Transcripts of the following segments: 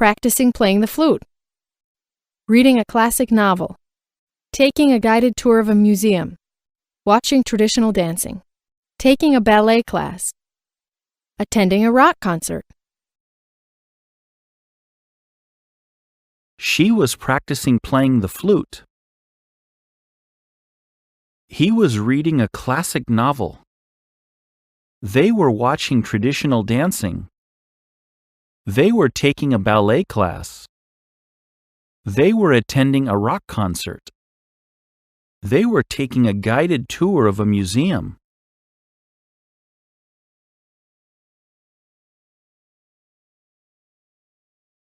practicing playing the flute, reading a classic novel, taking a guided tour of a museum, watching traditional dancing, taking a ballet class, attending a rock concert. She was practicing playing the flute. He was reading a classic novel. They were watching traditional dancing. They were taking a ballet class. They were attending a rock concert. They were taking a guided tour of a museum.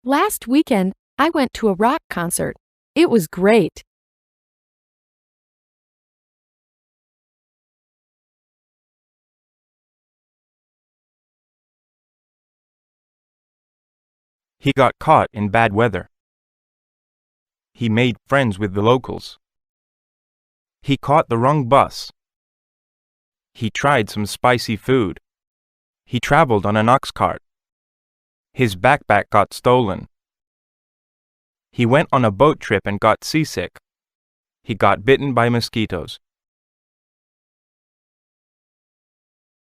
Last weekend, I went to a rock concert. It was great. He got caught in bad weather. He made friends with the locals. He caught the wrong bus. He tried some spicy food. He traveled on an ox cart. His backpack got stolen. He went on a boat trip and got seasick. He got bitten by mosquitoes.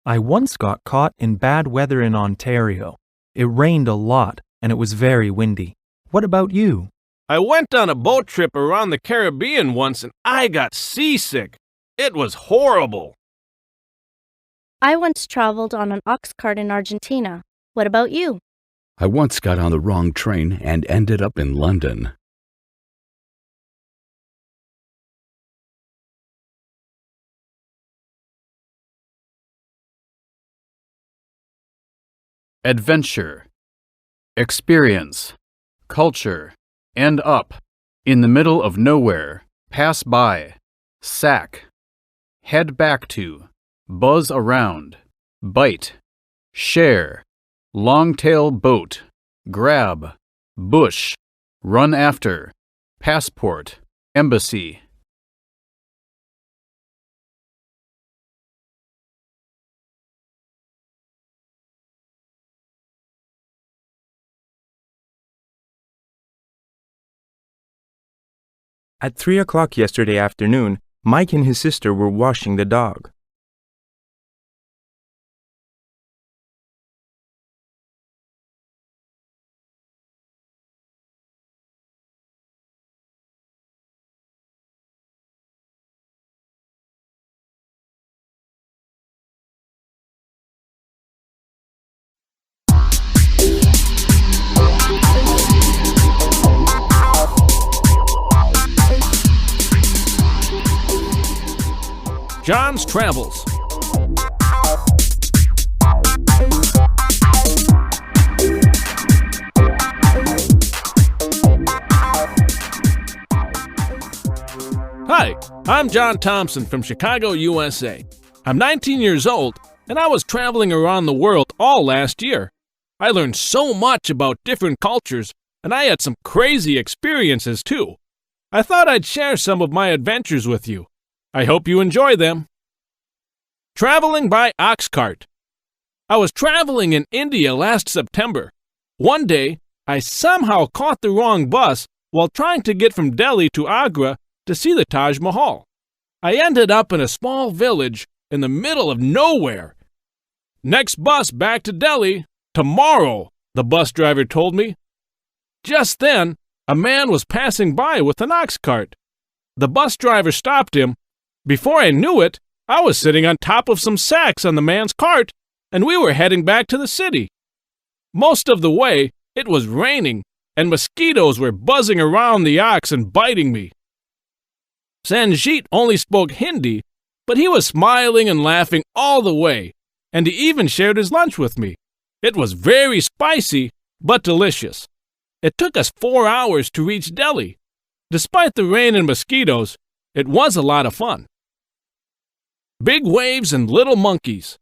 I once got caught in bad weather in Ontario. It rained a lot and it was very windy. What about you? I went on a boat trip around the Caribbean once and I got seasick. It was horrible. I once traveled on an ox cart in Argentina. What about you? I once got on the wrong train and ended up in London. Adventure, experience, culture, end up, in the middle of nowhere, pass by, sack, head back to, buzz around, bite, share, long-tail boat, grab, bush, run after, passport, embassy. At 3 o'clock yesterday afternoon, Mike and his sister were washing the dog. John's Travels. Hi, I'm John Thompson from Chicago, USA. I'm 19 years old, and I was traveling around the world all last year. I learned so much about different cultures, and I had some crazy experiences too. I thought I'd share some of my adventures with you. I hope you enjoy them. Traveling by ox cart. I was traveling in India last September. One day, I somehow caught the wrong bus while trying to get from Delhi to Agra to see the Taj Mahal. I ended up in a small village in the middle of nowhere. Next bus back to Delhi, tomorrow, the bus driver told me. Just then, a man was passing by with an ox cart. The bus driver stopped him. Before I knew it, I was sitting on top of some sacks on the man's cart, and we were heading back to the city. Most of the way, it was raining, and mosquitoes were buzzing around the ox and biting me. Sanjit only spoke Hindi, but he was smiling and laughing all the way, and he even shared his lunch with me. It was very spicy, but delicious. It took us 4 hours to reach Delhi. Despite the rain and mosquitoes, it was a lot of fun. Big waves and little monkeys.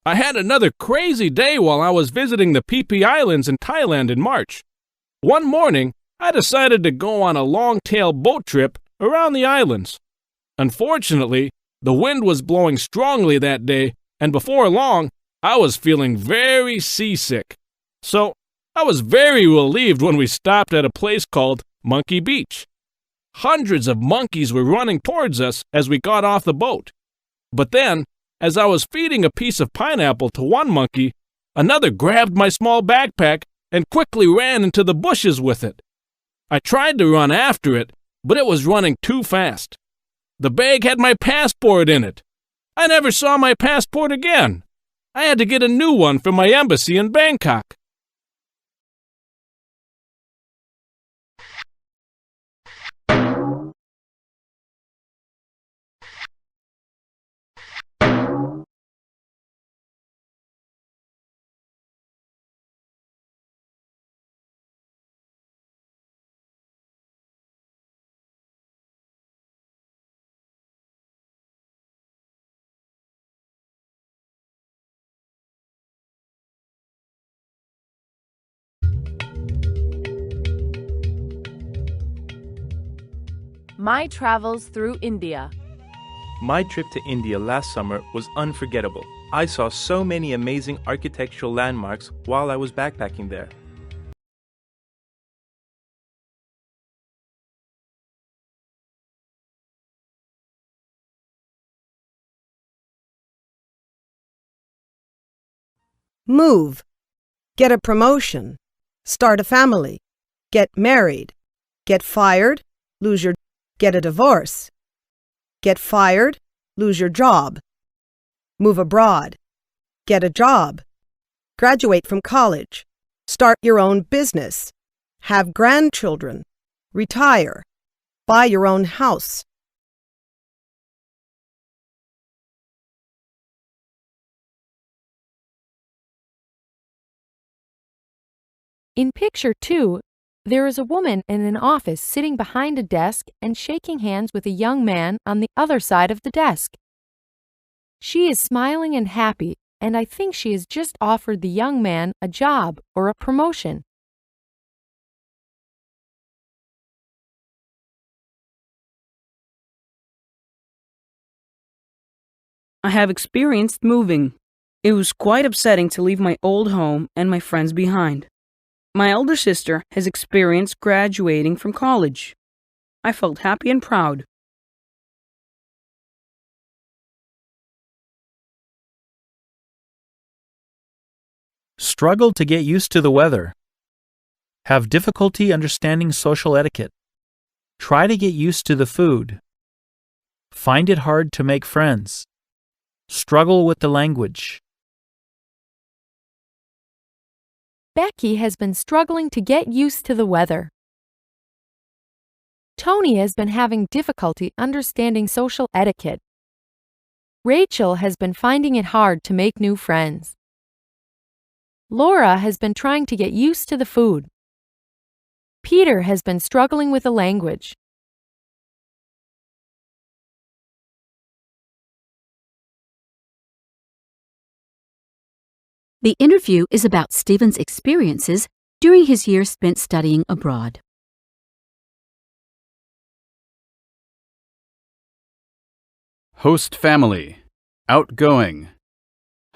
I had another crazy day while I was visiting the Phi Phi Islands in Thailand in March. One morning, I decided to go on a long-tail boat trip around the islands. Unfortunately, the wind was blowing strongly that day, and before long, I was feeling very seasick. So, I was very relieved when we stopped at a place called Monkey Beach. Hundreds of monkeys were running towards us as we got off the boat. But then, as I was feeding a piece of pineapple to one monkey, another grabbed my small backpack and quickly ran into the bushes with it. I tried to run after it, but it was running too fast. The bag had my passport in it. I never saw my passport again. I had to get a new one from my embassy in Bangkok. My travels through India. My trip to India last summer was unforgettable. I saw so many amazing architectural landmarks while I was backpacking there. Move. Get a promotion. Start a family. Get married. Get fired. Lose your. Get a divorce. Get fired. Lose your job. Move abroad. Get a job. Graduate from college. Start your own business. Have grandchildren. Retire. Buy your own house. In picture 2, there is a woman in an office sitting behind a desk and shaking hands with a young man on the other side of the desk. She is smiling and happy, and I think she has just offered the young man a job or a promotion. I have experienced moving. It was quite upsetting to leave my old home and my friends behind. My elder sister has experienced graduating from college. I felt happy and proud. Struggle to get used to the weather. Have difficulty understanding social etiquette. Try to get used to the food. Find it hard to make friends. Struggle with the language. Becky has been struggling to get used to the weather. Tony has been having difficulty understanding social etiquette. Rachel has been finding it hard to make new friends. Laura has been trying to get used to the food. Peter has been struggling with the language. The interview is about Stephen's experiences during his year spent studying abroad. Host family. Outgoing.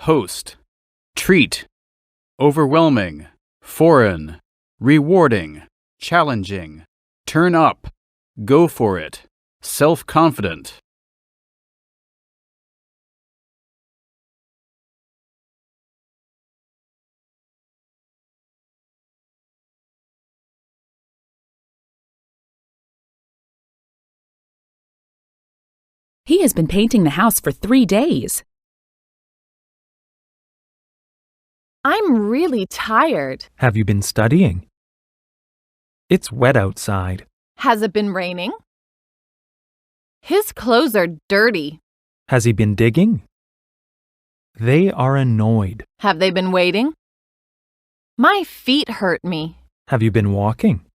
Host. Treat. Overwhelming. Foreign. Rewarding. Challenging. Turn up. Go for it. Self-confident. He has been painting the house for 3 days. I'm really tired. Have you been studying? It's wet outside. Has it been raining? His clothes are dirty. Has he been digging? They are annoyed. Have they been waiting? My feet hurt me. Have you been walking?